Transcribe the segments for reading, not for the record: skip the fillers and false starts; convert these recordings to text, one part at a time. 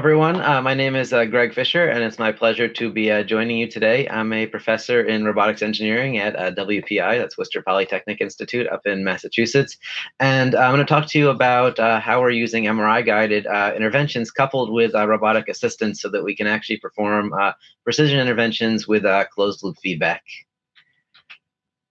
everyone. My name is Greg Fischer, and it's my pleasure to be joining you today. I'm a professor in robotics engineering at WPI, that's Worcester Polytechnic Institute up in Massachusetts. And I'm going to talk to you about how we're using MRI-guided interventions coupled with robotic assistance so that we can actually perform precision interventions with closed-loop feedback.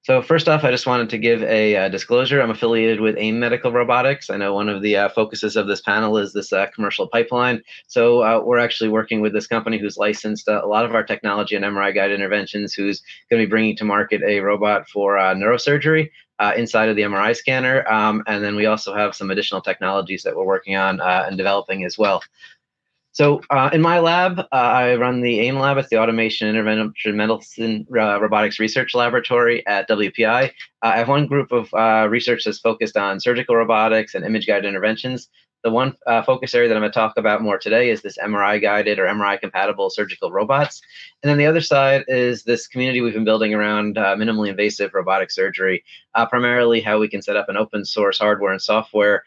So first off, I just wanted to give a disclosure. I'm affiliated with AIM Medical Robotics. I know one of the focuses of this panel is this commercial pipeline. So we're actually working with this company who's licensed a lot of our technology and MRI-guided interventions, who's going to be bringing to market a robot for neurosurgery inside of the MRI scanner. And then we also have some additional technologies that we're working on and developing as well. So in my lab, I run the AIM lab. It's the Automation Intervention Medicine Robotics Research Laboratory at WPI. I have one group of research that's focused on surgical robotics and image-guided interventions. The one focus area that I'm going to talk about more today is this MRI-guided or MRI-compatible surgical robots. And then the other side is this community we've been building around minimally invasive robotic surgery, primarily how we can set up an open source hardware and software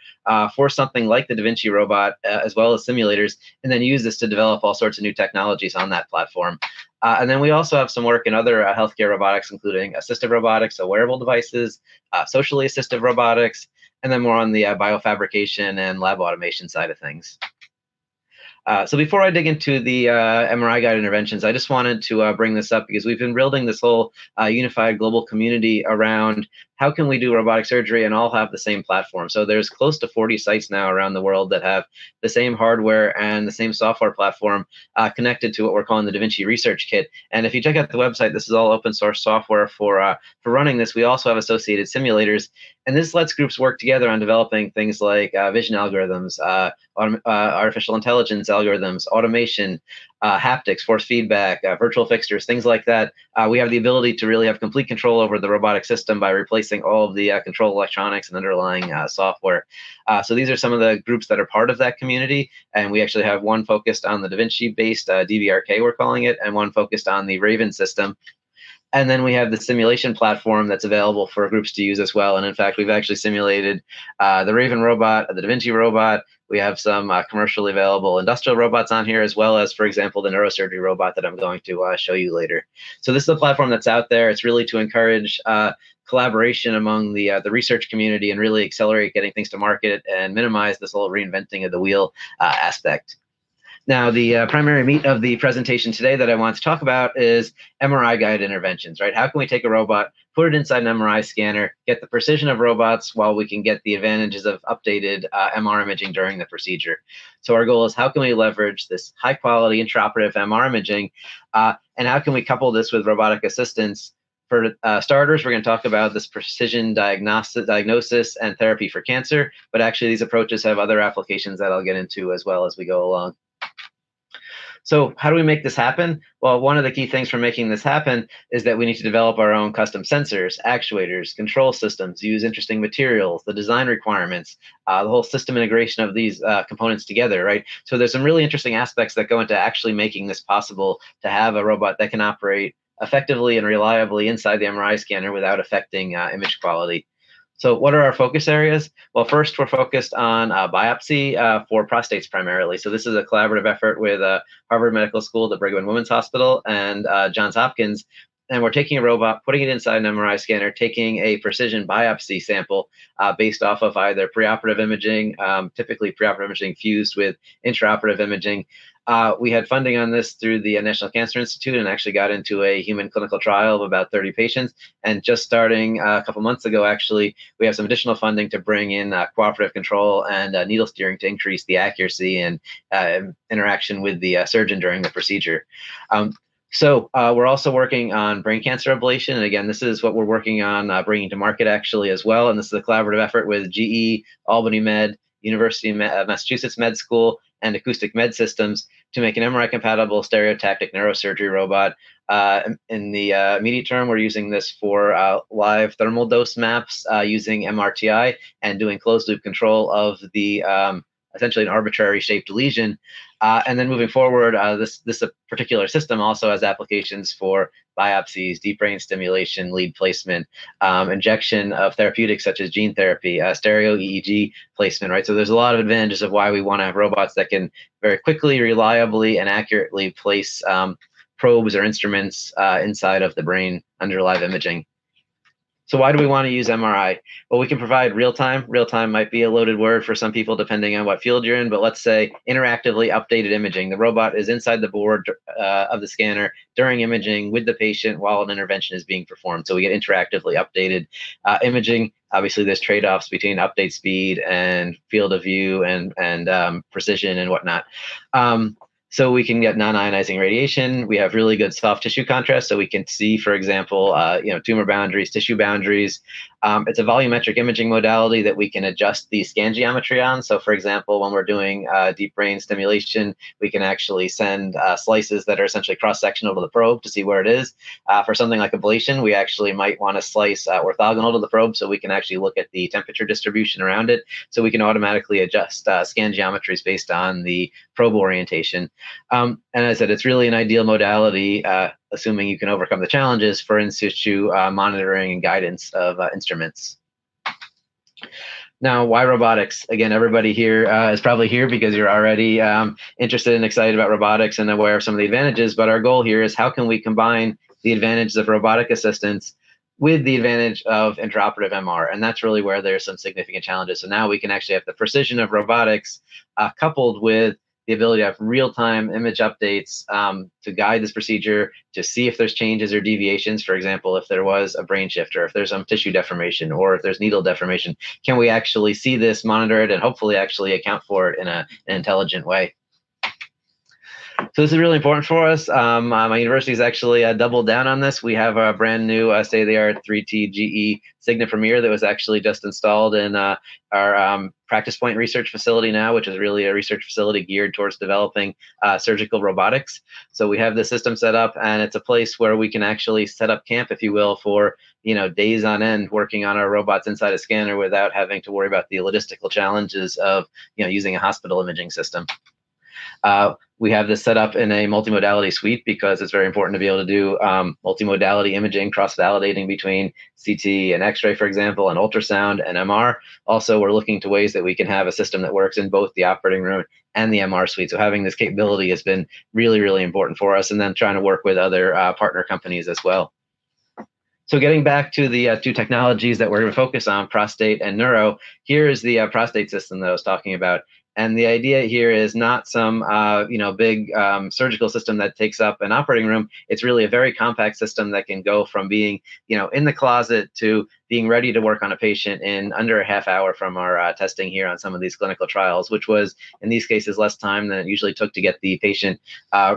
for something like the Da Vinci robot, as well as simulators, and then use this to develop all sorts of new technologies on that platform. And then we also have some work in other healthcare robotics, including assistive robotics, so wearable devices, socially assistive robotics, and then more on the biofabrication and lab automation side of things. So before I dig into the MRI-guided interventions, I just wanted to bring this up because we've been building this whole unified global community around how can we do robotic surgery and all have the same platform. So there's close to 40 sites now around the world that have the same hardware and the same software platform connected to what we're calling the Da Vinci Research Kit. And if you check out the website, this is all open source software for running this. We also have associated simulators, and this lets groups work together on developing things like vision algorithms, artificial intelligence algorithms, automation, haptics, force feedback, virtual fixtures, things like that. We have the ability to really have complete control over the robotic system by replacing all of the control electronics and underlying software. So these are some of the groups that are part of that community. And we actually have one focused on the Da Vinci-based DVRK, we're calling it, and one focused on the Raven system. And then we have the simulation platform that's available for groups to use as well. And in fact, we've actually simulated the Raven robot, the Da Vinci robot. We have some commercially available industrial robots on here, as well as, for example, the neurosurgery robot that I'm going to show you later. So this is a platform that's out there. It's really to encourage collaboration among the research community and really accelerate getting things to market and minimize this whole reinventing of the wheel aspect. Now, the primary meat of the presentation today that I want to talk about is MRI-guided interventions, right? How can we take a robot, put it inside an MRI scanner, get the precision of robots while we can get the advantages of updated MR imaging during the procedure? So our goal is how can we leverage this high-quality intraoperative MR imaging, and how can we couple this with robotic assistance? For starters, we're going to talk about this precision diagnosis and therapy for cancer, but actually these approaches have other applications that I'll get into as well as we go along. So how do we make this happen? Well, one of the key things for making this happen is that we need to develop our own custom sensors, actuators, control systems, use interesting materials, the design requirements, the whole system integration of these components together, right? So there's some really interesting aspects that go into actually making this possible to have a robot that can operate effectively and reliably inside the MRI scanner without affecting image quality. So what are our focus areas? Well, first, we're focused on biopsy for prostates primarily. So this is a collaborative effort with Harvard Medical School, the Brigham and Women's Hospital, and Johns Hopkins. And we're taking a robot, putting it inside an MRI scanner, taking a precision biopsy sample based off of either preoperative imaging, typically preoperative imaging fused with intraoperative imaging. We had funding on this through the National Cancer Institute and actually got into a human clinical trial of about 30 patients. And just starting a couple months ago, actually, we have some additional funding to bring in cooperative control and needle steering to increase the accuracy and interaction with the surgeon during the procedure. So we're also working on brain cancer ablation. And again, this is what we're working on bringing to market actually as well. And this is a collaborative effort with GE, Albany Med, University of Massachusetts Med School, and Acoustic Med Systems to make an MRI-compatible stereotactic neurosurgery robot. In the immediate term, we're using this for live thermal dose maps using MRTI and doing closed-loop control of the essentially an arbitrary shaped lesion. And then moving forward, this particular system also has applications for biopsies, deep brain stimulation, lead placement, injection of therapeutics such as gene therapy, stereo EEG placement, right? So there's a lot of advantages of why we want to have robots that can very quickly, reliably, and accurately place probes or instruments inside of the brain under live imaging. So why do we want to use MRI? Well, we can provide real-time. Real-time might be a loaded word for some people depending on what field you're in, but let's say interactively updated imaging. The robot is inside the board of the scanner during imaging with the patient while an intervention is being performed. So we get interactively updated imaging. Obviously, there's trade-offs between update speed and field of view and precision and whatnot. So we can get non-ionizing radiation. We have really good soft tissue contrast, so we can see, for example, tumor boundaries, tissue boundaries. It's a volumetric imaging modality that we can adjust the scan geometry on. So, for example, when we're doing deep brain stimulation, we can actually send slices that are essentially cross-sectional to the probe to see where it is. For something like ablation, we actually might want to slice orthogonal to the probe so we can actually look at the temperature distribution around it. So we can automatically adjust scan geometries based on the probe orientation. And as I said, it's really an ideal modality, assuming you can overcome the challenges for in-situ monitoring and guidance of instruments. Now, why robotics? Again, everybody here is probably here because you're already interested and excited about robotics and aware of some of the advantages, but our goal here is how can we combine the advantages of robotic assistance with the advantage of intraoperative MR, and that's really where there's some significant challenges. So now we can actually have the precision of robotics coupled with the ability to have real-time image updates to guide this procedure, to see if there's changes or deviations. For example, if there was a brain shift, or if there's some tissue deformation, or if there's needle deformation, can we actually see this, monitor it, and hopefully actually account for it in an intelligent way? So this is really important for us. My university has actually doubled down on this. We have a brand new state-of-the-art 3T GE Signa Premier that was actually just installed in our Practice Point research facility now, which is really a research facility geared towards developing surgical robotics. So we have the system set up, and it's a place where we can actually set up camp, if you will, for days on end working on our robots inside a scanner without having to worry about the logistical challenges of using a hospital imaging system. We have this set up in a multimodality suite because it's very important to be able to do multimodality imaging, cross-validating between CT and X-ray, for example, and ultrasound and MR. Also, we're looking to ways that we can have a system that works in both the operating room and the MR suite. So having this capability has been really, really important for us, and then trying to work with other partner companies as well. So getting back to the two technologies that we're going to focus on, prostate and neuro, here is the prostate system that I was talking about. And the idea here is not some big surgical system that takes up an operating room. It's really a very compact system that can go from being in the closet to being ready to work on a patient in under a half hour from our testing here on some of these clinical trials, which was in these cases less time than it usually took to get the patient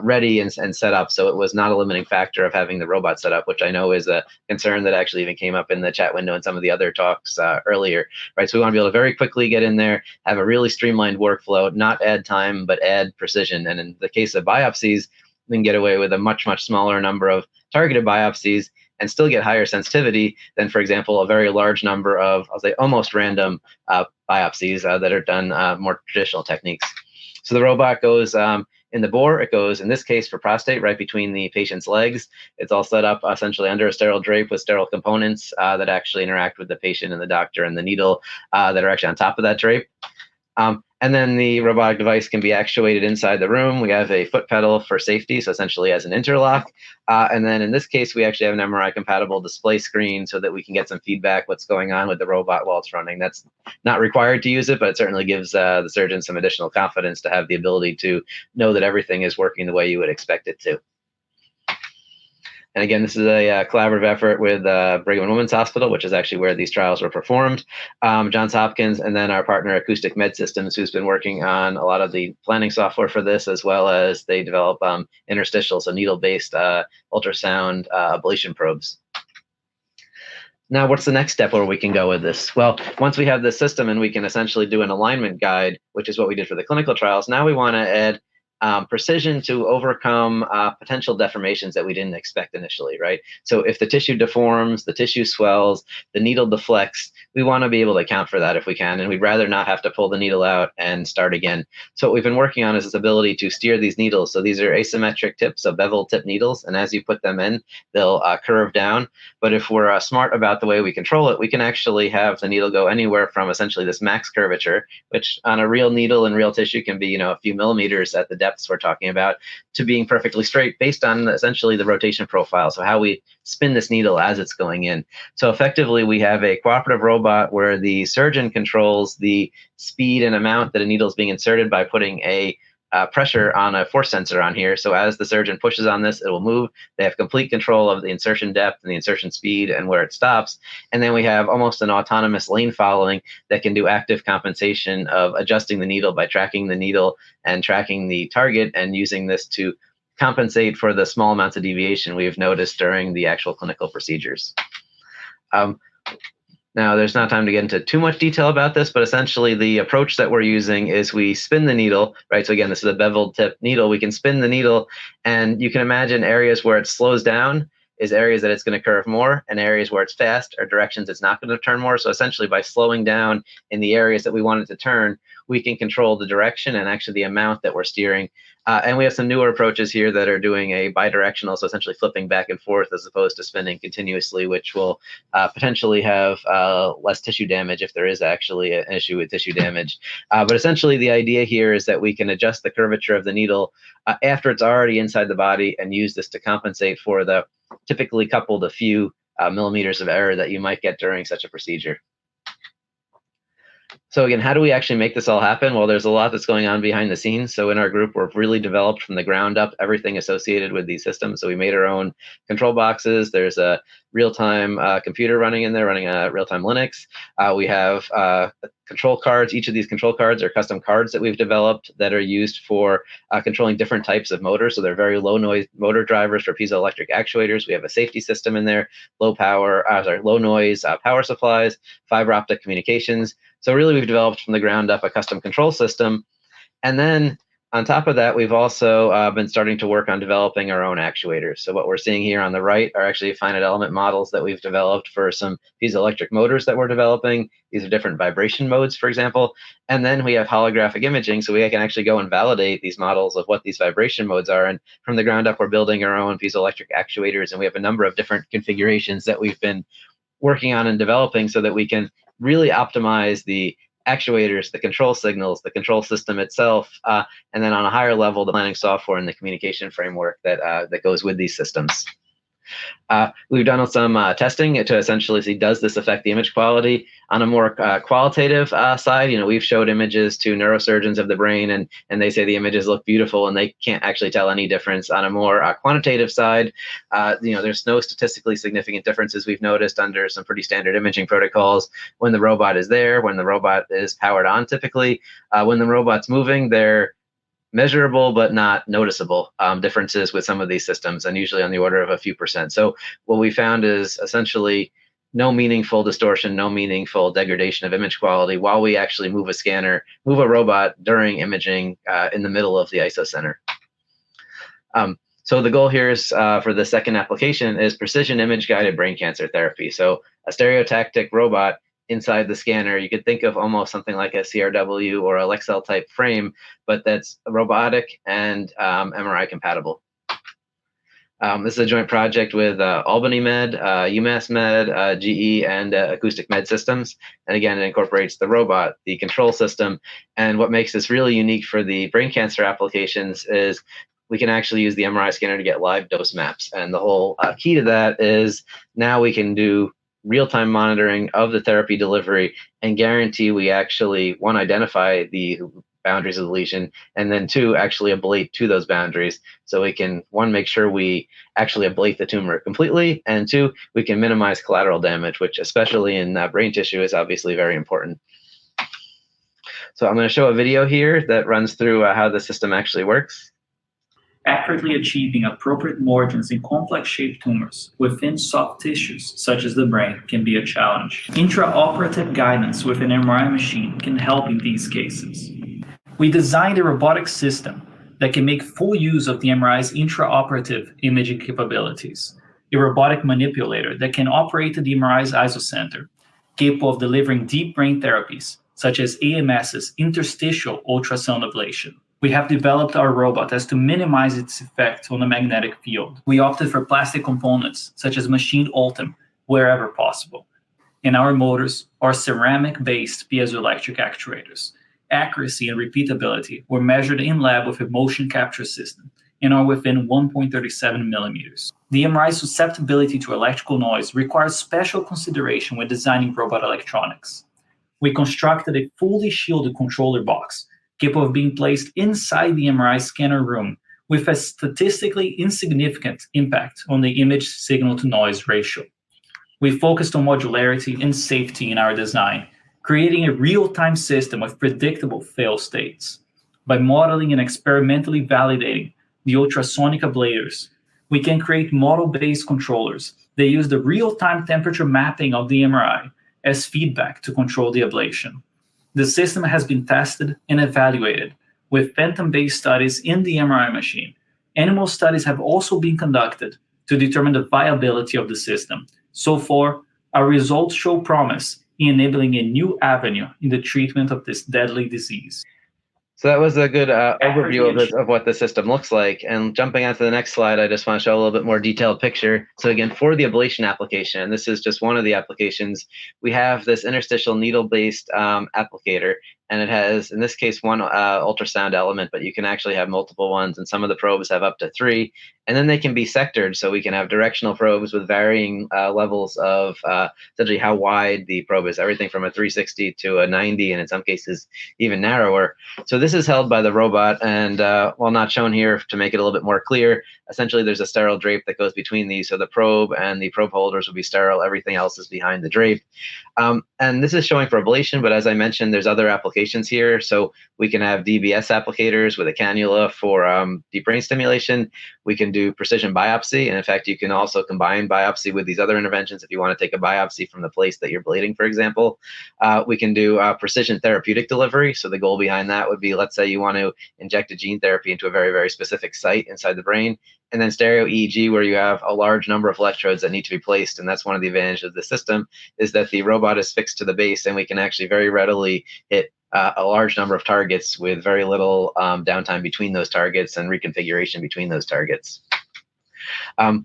ready and set up. So it was not a limiting factor of having the robot set up, which I know is a concern that actually even came up in the chat window and some of the other talks earlier, right? So we want to be able to very quickly get in there, have a really streamlined workflow, not add time, but add precision. And in the case of biopsies, we can get away with a much, much smaller number of targeted biopsies and still get higher sensitivity than, for example, a very large number of, I'll say, almost random biopsies that are done more traditional techniques. So the robot goes in the bore. It goes, in this case, for prostate, right between the patient's legs. It's all set up essentially under a sterile drape with sterile components that actually interact with the patient and the doctor and the needle that are actually on top of that drape. And then the robotic device can be actuated inside the room. We have a foot pedal for safety, so essentially as an interlock. And then in this case, we actually have an MRI-compatible display screen so that we can get some feedback what's going on with the robot while it's running. That's not required to use it, but it certainly gives the surgeon some additional confidence to have the ability to know that everything is working the way you would expect it to. And again, this is a collaborative effort with Brigham and Women's Hospital, which is actually where these trials were performed, Johns Hopkins, and then our partner Acoustic Med Systems, who's been working on a lot of the planning software for this, as well as they develop interstitial, so needle-based ultrasound ablation probes. Now, what's the next step where we can go with this? Well, once we have this system and we can essentially do an alignment guide, which is what we did for the clinical trials, now we want to add precision to overcome potential deformations that we didn't expect initially, right? So if the tissue deforms, the tissue swells, the needle deflects, we want to be able to account for that if we can, and we'd rather not have to pull the needle out and start again. So what we've been working on is this ability to steer these needles. So these are asymmetric tips, so bevel tip needles, and as you put them in, they'll curve down. But if we're smart about the way we control it, we can actually have the needle go anywhere from essentially this max curvature, which on a real needle and real tissue can be, a few millimeters at the depths we're talking about, to being perfectly straight based on essentially the rotation profile, so how we spin this needle as it's going in. So effectively, we have a cooperative robot where the surgeon controls the speed and amount that a needle is being inserted by putting a pressure on a force sensor on here. So as the surgeon pushes on this, it will move. They have complete control of the insertion depth and the insertion speed and where it stops. And then we have almost an autonomous lane following that can do active compensation of adjusting the needle by tracking the needle and tracking the target, and using this to compensate for the small amounts of deviation we have noticed during the actual clinical procedures. Now, there's not time to get into too much detail about this, but essentially the approach that we're using is we spin the needle, right? So again, this is a beveled tip needle. We can spin the needle, and you can imagine areas where it slows down is areas that it's going to curve more, and areas where it's fast are directions it's not going to turn more. So essentially, by slowing down in the areas that we want it to turn, we can control the direction and actually the amount that we're steering. And we have some newer approaches here that are doing a bidirectional, so essentially flipping back and forth as opposed to spinning continuously, which will potentially have less tissue damage if there is actually an issue with tissue damage. But essentially, the idea here is that we can adjust the curvature of the needle after it's already inside the body, and use this to compensate for the typically coupled a few millimeters of error that you might get during such a procedure. So again, how do we actually make this all happen? Well, there's a lot that's going on behind the scenes. So in our group, we've really developed from the ground up everything associated with these systems. So we made our own control boxes. There's a real-time computer running in there, running a real-time Linux. We have control cards. Each of these control cards are custom cards that we've developed that are used for controlling different types of motors. So they're very low noise motor drivers for piezoelectric actuators. We have a safety system in there, low noise power supplies, fiber optic communications. So really, we've developed from the ground up a custom control system. And then on top of that, we've also been starting to work on developing our own actuators. So what we're seeing here on the right are actually finite element models that we've developed for some piezoelectric motors that we're developing. These are different vibration modes, for example. And then we have holographic imaging, so we can actually go and validate these models of what these vibration modes are. And from the ground up, we're building our own piezoelectric actuators, and we have a number of different configurations that we've been working on and developing so that we can really optimize the actuators, the control signals, the control system itself, and then on a higher level, the planning software and the communication framework that goes with these systems. We've done some testing to essentially see, does this affect the image quality? On a more qualitative side, we've showed images to neurosurgeons of the brain, and they say the images look beautiful and they can't actually tell any difference. On a more quantitative side, there's no statistically significant differences we've noticed under some pretty standard imaging protocols when the robot is there, when the robot is powered on typically. When the robot's moving, they're measurable but not noticeable differences with some of these systems, and usually on the order of a few percent. So what we found is essentially no meaningful distortion, no meaningful degradation of image quality while we actually move a robot during imaging in the middle of the ISO center. So the goal here is for the second application is precision image-guided brain cancer therapy. So a stereotactic robot inside the scanner. You could think of almost something like a CRW or a Lexel type frame, but that's robotic and MRI compatible. This is a joint project with Albany Med, UMass Med, GE, and Acoustic Med Systems. And again, it incorporates the robot, the control system. And what makes this really unique for the brain cancer applications is we can actually use the MRI scanner to get live dose maps. And the whole key to that is now we can do real-time monitoring of the therapy delivery and guarantee we actually, one, identify the boundaries of the lesion, and then two, actually ablate to those boundaries. So we can, one, make sure we actually ablate the tumor completely, and two, we can minimize collateral damage, which especially in brain tissue is obviously very important. So I'm going to show a video here that runs through how the system actually works. Accurately achieving appropriate margins in complex-shaped tumors within soft tissues, such as the brain, can be a challenge. Intraoperative guidance with an MRI machine can help in these cases. We designed a robotic system that can make full use of the MRI's intraoperative imaging capabilities, a robotic manipulator that can operate the MRI's isocenter, capable of delivering deep brain therapies, such as AMS's interstitial ultrasound ablation. We have developed our robot as to minimize its effect on the magnetic field. We opted for plastic components, such as machined ultim, wherever possible. And our motors are ceramic-based piezoelectric actuators. Accuracy and repeatability were measured in lab with a motion capture system and are within 1.37 millimeters. The MRI's susceptibility to electrical noise requires special consideration when designing robot electronics. We constructed a fully shielded controller box capable of being placed inside the MRI scanner room with a statistically insignificant impact on the image signal-to-noise ratio. We focused on modularity and safety in our design, creating a real-time system of predictable fail states. By modeling and experimentally validating the ultrasonic ablators, we can create model-based controllers that use the real-time temperature mapping of the MRI as feedback to control the ablation. The system has been tested and evaluated with phantom-based studies in the MRI machine. Animal studies have also been conducted to determine the viability of the system. So far, our results show promise in enabling a new avenue in the treatment of this deadly disease. So that was a good overview of what the system looks like. And jumping on to the next slide, I just want to show a little bit more detailed picture. So again, for the ablation application, and this is just one of the applications, we have this interstitial needle-based applicator. And it has, in this case, one ultrasound element, but you can actually have multiple ones. And some of the probes have up to 3. And then they can be sectored, so we can have directional probes with varying levels of essentially how wide the probe is, everything from a 360 to a 90, and in some cases even narrower. So this is held by the robot, and while not shown here to make it a little bit more clear, essentially there's a sterile drape that goes between these. So the probe and the probe holders will be sterile. Everything else is behind the drape. And this is showing for ablation, but as I mentioned, there's other applications here. So we can have DBS applicators with a cannula for deep brain stimulation. We can do precision biopsy. And in fact, you can also combine biopsy with these other interventions if you want to take a biopsy from the place that you're bleeding, for example. We can do precision therapeutic delivery. So the goal behind that would be, let's say you want to inject a gene therapy into a very, very specific site inside the brain. And then stereo EEG, where you have a large number of electrodes that need to be placed. And that's one of the advantages of the system, is that the robot is fixed to the base, and we can actually very readily hit a large number of targets with very little downtime between those targets and reconfiguration between those targets.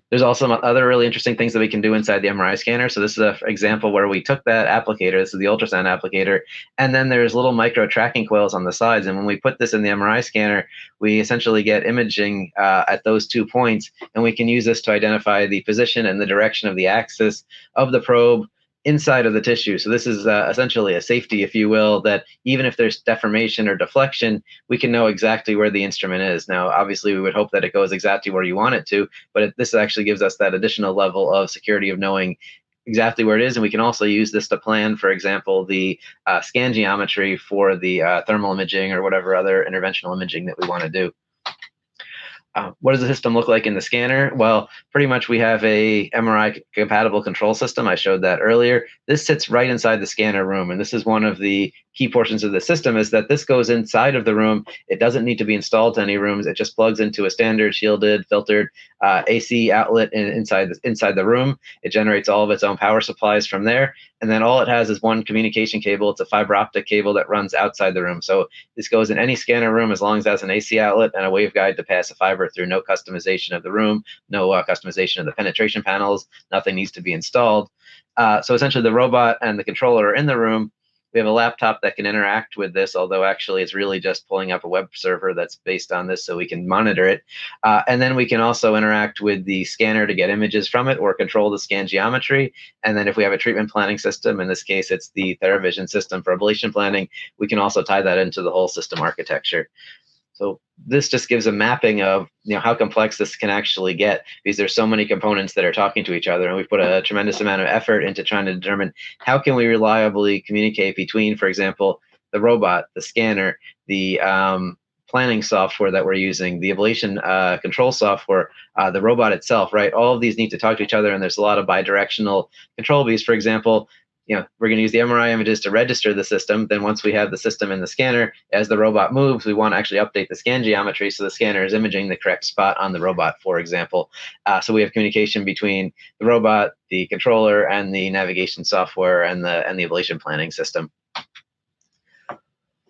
There's also some other really interesting things that we can do inside the MRI scanner. So this is an example where we took that applicator, this is the ultrasound applicator, and then there's little micro tracking coils on the sides. And when we put this in the MRI scanner, we essentially get imaging at those 2 points, and we can use this to identify the position and the direction of the axis of the probe inside of the tissue. So this is essentially a safety, if you will, that even if there's deformation or deflection, we can know exactly where the instrument is. Now, obviously, we would hope that it goes exactly where you want it to, but this actually gives us that additional level of security of knowing exactly where it is. And we can also use this to plan, for example, the scan geometry for the thermal imaging or whatever other interventional imaging that we want to do. What does the system look like in the scanner? Well, pretty much we have a MRI compatible control system. I showed that earlier. This sits right inside the scanner room, and this is one of the key portions of the system, is that this goes inside of the room. It doesn't need to be installed to any rooms. It just plugs into a standard shielded, filtered AC outlet inside the room. It generates all of its own power supplies from there, and then all it has is one communication cable. It's a fiber optic cable that runs outside the room. So this goes in any scanner room as long as it has an AC outlet and a waveguide to pass a fiber through. No customization of the room, no customization of the penetration panels. Nothing needs to be installed. So essentially the robot and the controller are in the room. We have a laptop that can interact with this, although actually it's really just pulling up a web server that's based on this so we can monitor it. And then we can also interact with the scanner to get images from it or control the scan geometry. And then if we have a treatment planning system, in this case, it's the TheraVision system for ablation planning, we can also tie that into the whole system architecture. So this just gives a mapping of how complex this can actually get, because there's so many components that are talking to each other, and we put a tremendous amount of effort into trying to determine how can we reliably communicate between, for example, the robot, the scanner, the planning software that we're using, the ablation control software, the robot itself, right? All of these need to talk to each other, and there's a lot of bidirectional control. Because, for example, we're going to use the MRI images to register the system. Then once we have the system in the scanner, as the robot moves, we want to actually update the scan geometry so the scanner is imaging the correct spot on the robot, for example. So we have communication between the robot, the controller, and the navigation software and the ablation planning system.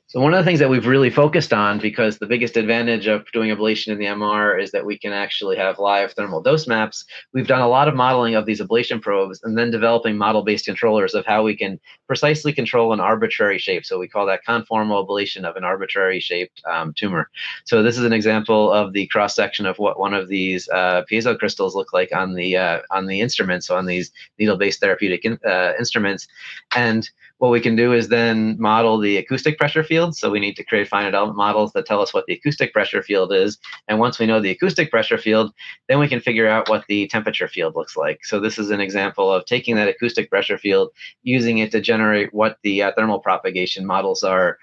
So one of the things that we've really focused on, because the biggest advantage of doing ablation in the MR is that we can actually have live thermal dose maps, we've done a lot of modeling of these ablation probes and then developing model-based controllers of how we can precisely control an arbitrary shape. So we call that conformal ablation of an arbitrary shaped tumor. So this is an example of the cross-section of what one of these piezo crystals look like on the instruments, so on these needle-based therapeutic instruments. And what we can do is then model the acoustic pressure field. So we need to create finite element models that tell us what the acoustic pressure field is. And once we know the acoustic pressure field, then we can figure out what the temperature field looks like. So this is an example of taking that acoustic pressure field, using it to generate what the thermal propagation models are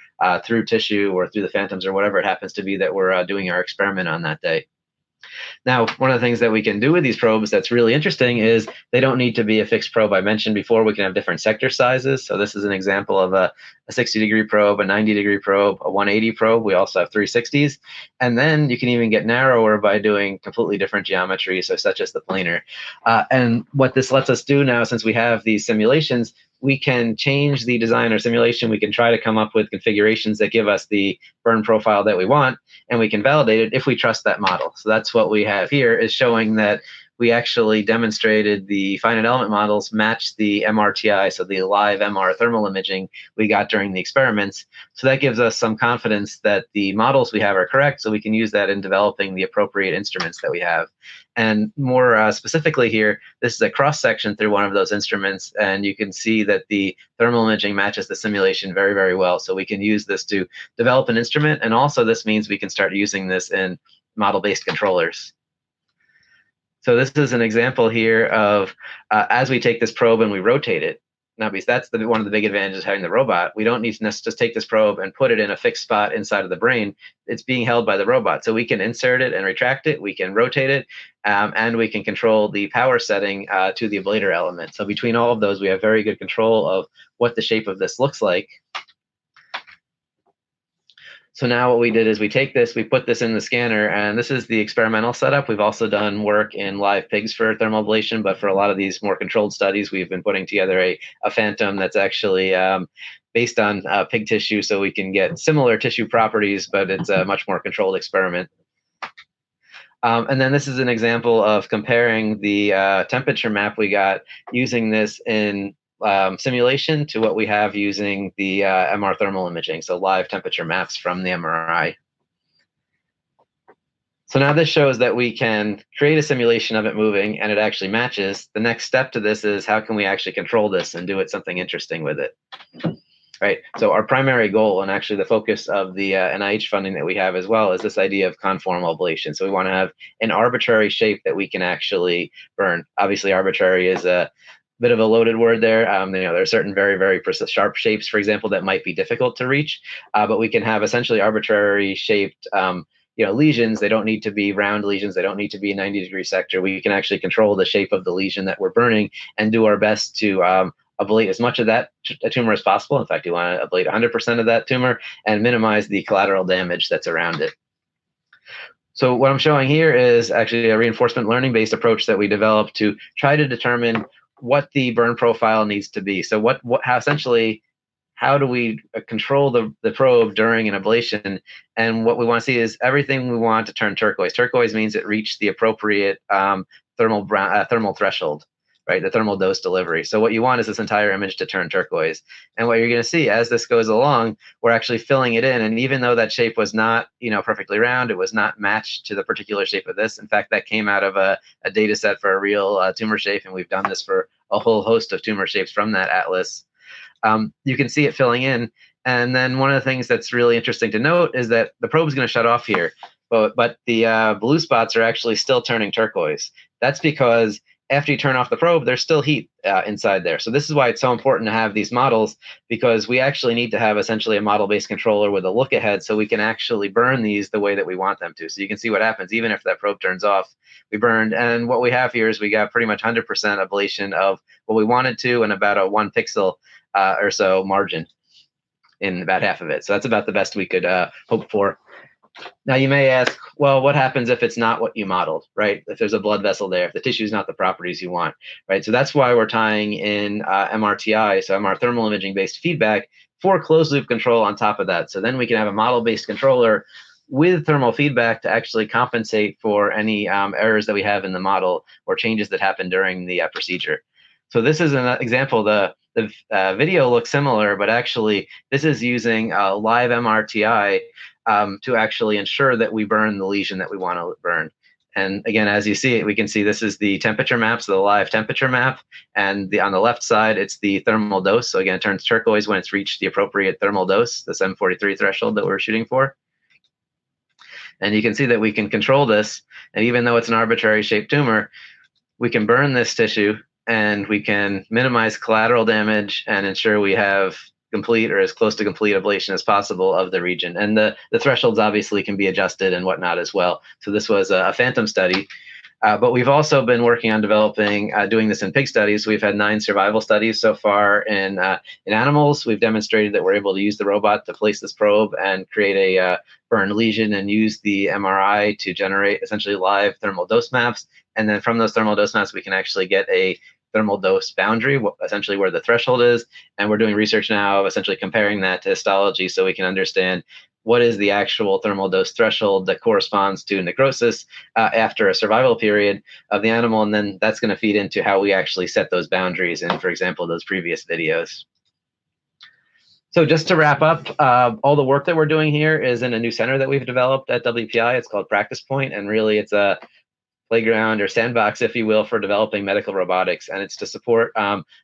through tissue or through the phantoms or whatever it happens to be that we're doing our experiment on that day. Now, one of the things that we can do with these probes that's really interesting is they don't need to be a fixed probe. I mentioned before we can have different sector sizes. So this is an example of a 60-degree probe, a 90-degree probe, a 180 probe. We also have 360s. And then you can even get narrower by doing completely different geometries, so such as the planar. And what this lets us do now, since we have these simulations, we can change the design or simulation. We can try to come up with configurations that give us the burn profile that we want, and we can validate it if we trust that model. So that's what we have here, is showing that we actually demonstrated the finite element models match the MRTI, so the live MR thermal imaging we got during the experiments. So that gives us some confidence that the models we have are correct, so we can use that in developing the appropriate instruments that we have. And more specifically here, this is a cross-section through one of those instruments, and you can see that the thermal imaging matches the simulation very, very well. So we can use this to develop an instrument, and also this means we can start using this in model-based controllers. So this is an example here of as we take this probe and we rotate it. Now, because that's one of the big advantages of having the robot, we don't need to just take this probe and put it in a fixed spot inside of the brain. It's being held by the robot. So we can insert it and retract it, we can rotate it, and we can control the power setting to the ablator element. So between all of those, we have very good control of what the shape of this looks like. So now what we did is we take this, we put this in the scanner, and this is the experimental setup. We've also done work in live pigs for thermal ablation, but for a lot of these more controlled studies, we've been putting together a phantom that's actually based on pig tissue, so we can get similar tissue properties, but it's a much more controlled experiment. And then this is an example of comparing the temperature map we got using this in simulation to what we have using the MR thermal imaging, so live temperature maps from the MRI. So now this shows that we can create a simulation of it moving and it actually matches. The next step to this is how can we actually control this and do something interesting with it. Right. So our primary goal, and actually the focus of the NIH funding that we have as well, is this idea of conformal ablation. So we want to have an arbitrary shape that we can actually burn. Obviously, arbitrary is a bit of a loaded word there. There are certain very, very sharp shapes, for example, that might be difficult to reach, but we can have essentially arbitrary shaped lesions. They don't need to be round lesions. They don't need to be a 90-degree sector. We can actually control the shape of the lesion that we're burning and do our best to ablate as much of that tumor as possible. In fact, you want to ablate 100% of that tumor and minimize the collateral damage that's around it. So what I'm showing here is actually a reinforcement learning-based approach that we developed to try to determine what the burn profile needs to be. So how do we control the probe during an ablation? And what we want to see is everything we want to turn turquoise. Turquoise means it reached the appropriate thermal threshold, right? The thermal dose delivery. So what you want is this entire image to turn turquoise. And what you're going to see as this goes along, we're actually filling it in. And even though that shape was not, perfectly round, it was not matched to the particular shape of this. In fact, that came out of a data set for a real tumor shape. And we've done this for a whole host of tumor shapes from that atlas. You can see it filling in. And then one of the things that's really interesting to note is that the probe is going to shut off here, but the blue spots are actually still turning turquoise. That's because after you turn off the probe, there's still heat inside there. So this is why it's so important to have these models, because we actually need to have essentially a model-based controller with a look ahead so we can actually burn these the way that we want them to. So you can see what happens even if that probe turns off. We burned, and what we have here is we got pretty much 100% ablation of what we wanted to, and about a 1 pixel or so margin in about half of it. So that's about the best we could hope for. Now you may ask, well, what happens if it's not what you modeled, right? If there's a blood vessel there, if the tissue is not the properties you want, right? So that's why we're tying in MRTI, so MR thermal imaging based feedback, for closed loop control on top of that. So then we can have a model based controller with thermal feedback to actually compensate for any errors that we have in the model or changes that happen during the procedure. So this is an example. The video looks similar, but actually this is using live MRTI to actually ensure that we burn the lesion that we want to burn. And again, as you see it, we can see this is the temperature map, so the live temperature map. And on the left side, it's the thermal dose. So again, it turns turquoise when it's reached the appropriate thermal dose, the 743 threshold that we're shooting for. And you can see that we can control this. And even though it's an arbitrary shaped tumor, we can burn this tissue and we can minimize collateral damage and ensure we have complete or as close to complete ablation as possible of the region. And the thresholds obviously can be adjusted and whatnot as well. So this was a phantom study. But we've also been working on developing, doing this in pig studies. We've had 9 survival studies so far in animals. We've demonstrated that we're able to use the robot to place this probe and create a burned lesion and use the MRI to generate essentially live thermal dose maps. And then from those thermal dose maps, we can actually get a thermal dose boundary, essentially where the threshold is. And we're doing research now of essentially comparing that to histology so we can understand what is the actual thermal dose threshold that corresponds to necrosis after a survival period of the animal. And then that's going to feed into how we actually set those boundaries in, for example, those previous videos. So just to wrap up, all the work that we're doing here is in a new center that we've developed at WPI. It's called Practice Point, and really it's a playground or sandbox, if you will, for developing medical robotics. And it's to support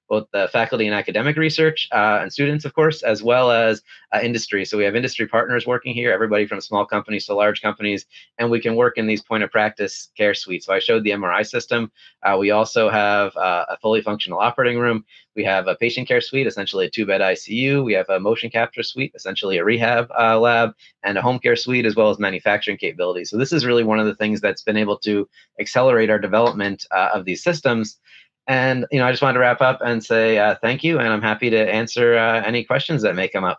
both the faculty and academic research and students, of course, as well as industry. So we have industry partners working here, everybody from small companies to large companies, and we can work in these point of practice care suites. So I showed the MRI system. We also have a fully functional operating room. We have a patient care suite, essentially a 2-bed ICU. We have a motion capture suite, essentially a rehab lab, and a home care suite, as well as manufacturing capabilities. So this is really one of the things that's been able to accelerate our development of these systems. And I just wanted to wrap up and say thank you, and I'm happy to answer any questions that may come up.